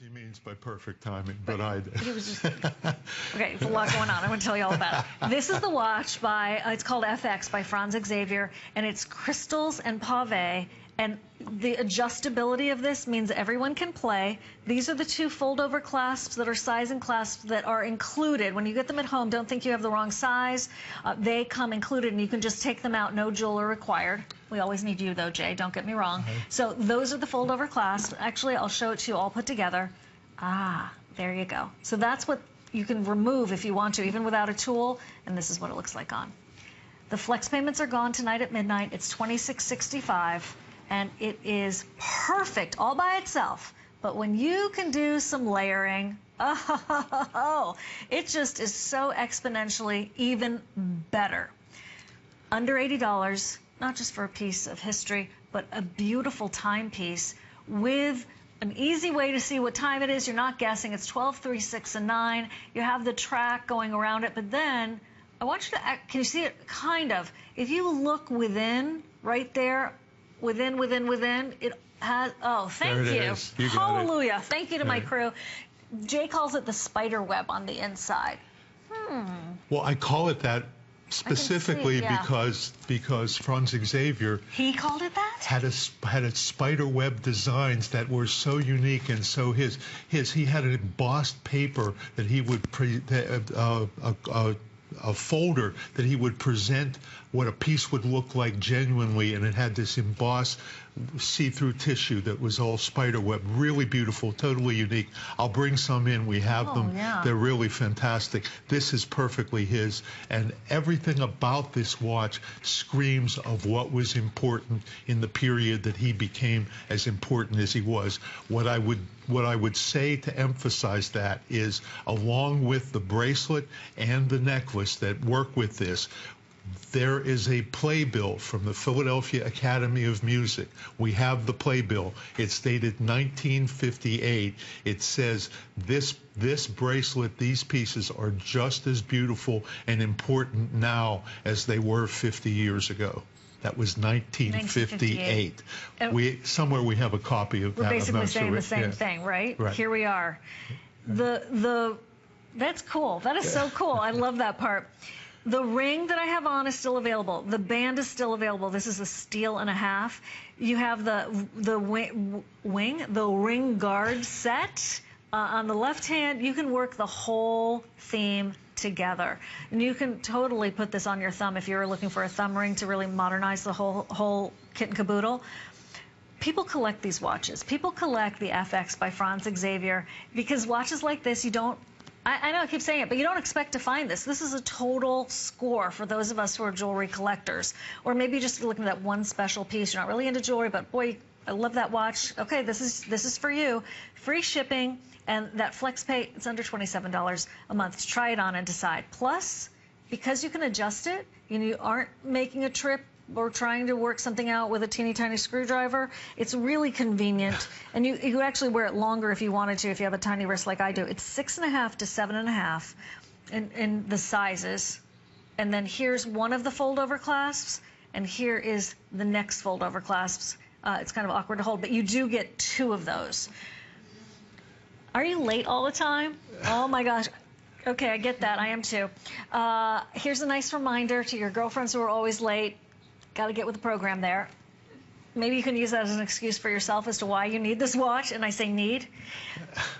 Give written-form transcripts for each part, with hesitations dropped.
she means by perfect timing, but I did. It was just, okay, there's a lot going on. I'm going to tell you all about it. This is the watch by, it's called FX by Franz Xavier, and it's crystals and pave. And the adjustability of this means everyone can play. These are the two fold-over clasps that are size and clasps that are included. When you get them at home, don't think you have the wrong size. They come included, and you can just take them out, no jewelry required. We always need you, though, Jay, don't get me wrong. So those are the fold-over clasps. Actually, I'll show it to you all put together. Ah, there you go. So that's what you can remove if you want to, even without a tool, and this is what it looks like on. The flex payments are gone tonight at midnight. It's $26.65. And it is perfect all by itself. But when you can do some layering, oh, it just is so exponentially even better. Under $80, not just for a piece of history, but a beautiful timepiece with an easy way to see what time it is. You're not guessing. It's 12, 3, 6, and 9. You have the track going around it. But then, I want you to, can you see it? Kind of. If you look within, right there, within, it has, oh, thank you. Hallelujah. Thank you to my crew. Jay calls it the spider web on the inside. Well, I call it that specifically because Franz Xavier, he called it that? Had a spider web designs that were so unique and so his. He had an embossed paper that he would a folder that he would present what a piece would look like genuinely, and it had this embossed see-through tissue that was all spider web. Really beautiful, totally unique. I'll bring some in. We have them. Yeah. They're really fantastic. This is perfectly his, and everything about this watch screams of what was important in the period that he became as important as he was. What I would say to emphasize that is, along with the bracelet and the necklace that work with this, there is a playbill from the Philadelphia Academy of Music. We have the playbill. It's dated 1958. It says this bracelet, these pieces are just as beautiful and important now as they were 50 years ago. That was 1958. Somewhere we have a copy of that. We're basically saying the same thing, right? Here we are. That's cool. That is so cool. I love that part. The ring that I have on is still available. The band is still available. This is a steel and a half. You have the ring guard set. On the left hand, you can work the whole theme together. And you can totally put this on your thumb if you're looking for a thumb ring to really modernize the whole kit and caboodle. People collect these watches. People collect the FX by Franz Xavier because watches like this, you don't, I know I keep saying it, but you don't expect to find this. This is a total score for those of us who are jewelry collectors. Or maybe just looking at that one special piece. You're not really into jewelry, but boy, I love that watch. Okay, this is for you. Free shipping, and that flex pay, it's under $27 a month to try it on and decide. Plus, because you can adjust it, you aren't making a trip or trying to work something out with a teeny tiny screwdriver, it's really convenient. And you could actually wear it longer if you wanted to, if you have a tiny wrist like I do. It's 6.5 to 7.5 in the sizes. And then here's one of the fold-over clasps, and here is the next fold-over clasps. It's kind of awkward to hold, but you do get two of those. Are you late all the time? Oh my gosh. Okay, I get that. I am too. Here's a nice reminder to your girlfriends who are always late. Got to get with the program there. Maybe you can use that as an excuse for yourself as to why you need this watch, and I say need.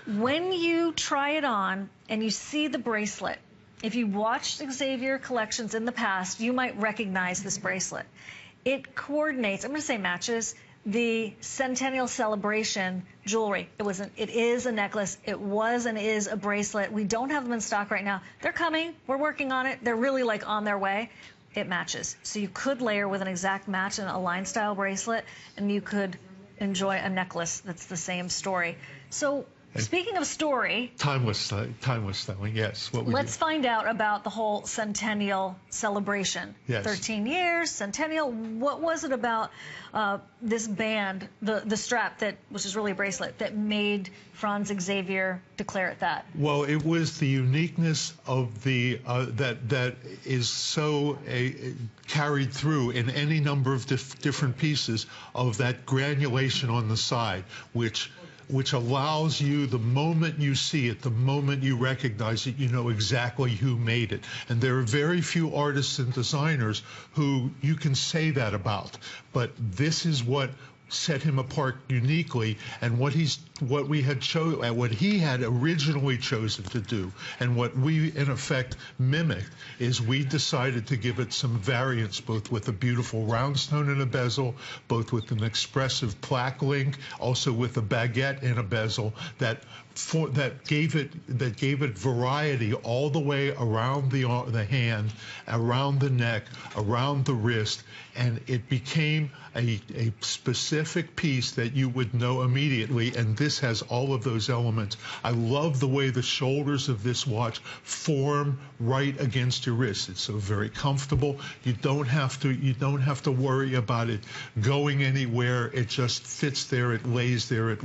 When you try it on and you see the bracelet, if you watched Xavier collections in the past, you might recognize this bracelet. It coordinates, I'm going to say matches, the Centennial Celebration jewelry. It is a necklace. It was and is a bracelet. We don't have them in stock right now. They're coming. We're working on it. They're really like on their way. It matches. So you could layer with an exact match and a line style bracelet, and you could enjoy a necklace that's the same story. So speaking of story, timeless styling, yes. Let's find out about the whole Centennial celebration. Yes. 13 years, Centennial. What was it about this band, the strap, which is really a bracelet, that made Franz Xavier declare it that? Well, it was the uniqueness of the that is so carried through in any number of different pieces of that granulation on the side, which which allows you, the moment you see it, the moment you recognize it, you know exactly who made it. And there are very few artists and designers who you can say that about. But this is what set him apart uniquely, and what he had originally chosen to do, and what we in effect mimicked, is we decided to give it some variance, both with a beautiful round stone in a bezel, both with an expressive plaque link, also with a baguette in a bezel, that gave it variety all the way around the hand, around the neck, around the wrist, and it became a specific piece that you would know immediately, and this has all of those elements. I love the way the shoulders of this watch form right against your wrist. It's so very comfortable. You don't have to worry about it going anywhere. It just fits there. It lays there. It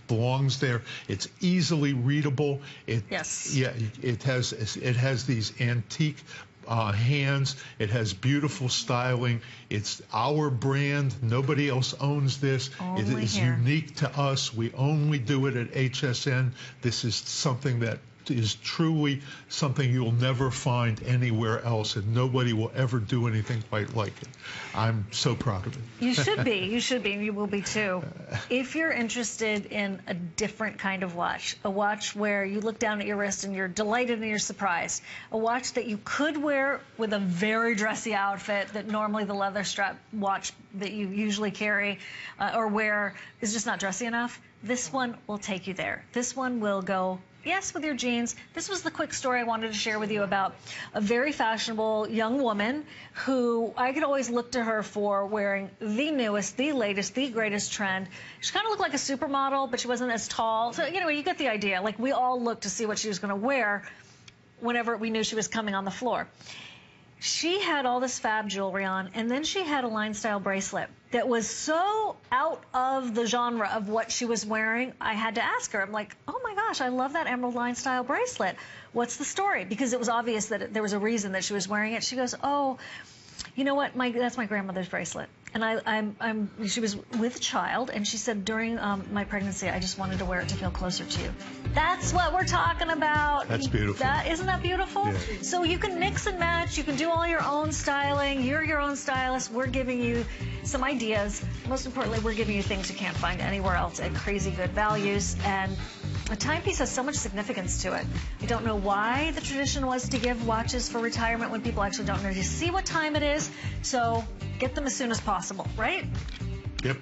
belongs there. It's easily readable. Yes. Yeah. It has these antique hands. It has beautiful styling. It's our brand. Nobody else owns this. It is unique to us. We only do it at HSN. This is something that is truly something you'll never find anywhere else, and nobody will ever do anything quite like it. I'm so proud of it. You should be. You should be, and you will be too. If you're interested in a different kind of watch, a watch where you look down at your wrist and you're delighted and you're surprised, a watch that you could wear with a very dressy outfit that normally the leather strap watch that you usually carry or wear is just not dressy enough, this one will take you there. This one will go, yes, with your jeans. This was the quick story I wanted to share with you about a very fashionable young woman who I could always look to her for wearing the newest, the latest, the greatest trend. She kind of looked like a supermodel, but she wasn't as tall. So, you know, you get the idea. Like, we all looked to see what she was going to wear whenever we knew she was coming on the floor. She had all this fab jewelry on, and then she had a line-style bracelet that was so out of the genre of what she was wearing, I had to ask her. I'm like, oh my gosh, I love that emerald line-style bracelet. What's the story? Because it was obvious that there was a reason that she was wearing it. She goes, oh, you know what? That's my grandmother's bracelet. And she was with child, and she said, during my pregnancy, I just wanted to wear it to feel closer to you. That's what we're talking about. That's beautiful. Isn't that beautiful? Yeah. So you can mix and match. You can do all your own styling. You're your own stylist. We're giving you some ideas. Most importantly, we're giving you things you can't find anywhere else at crazy good values. And a timepiece has so much significance to it. I don't know why the tradition was to give watches for retirement when people actually don't know to see what time it is. So get them as soon as possible, right? Yep.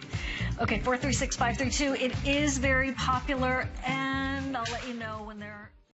Okay, 436-532. It is very popular, and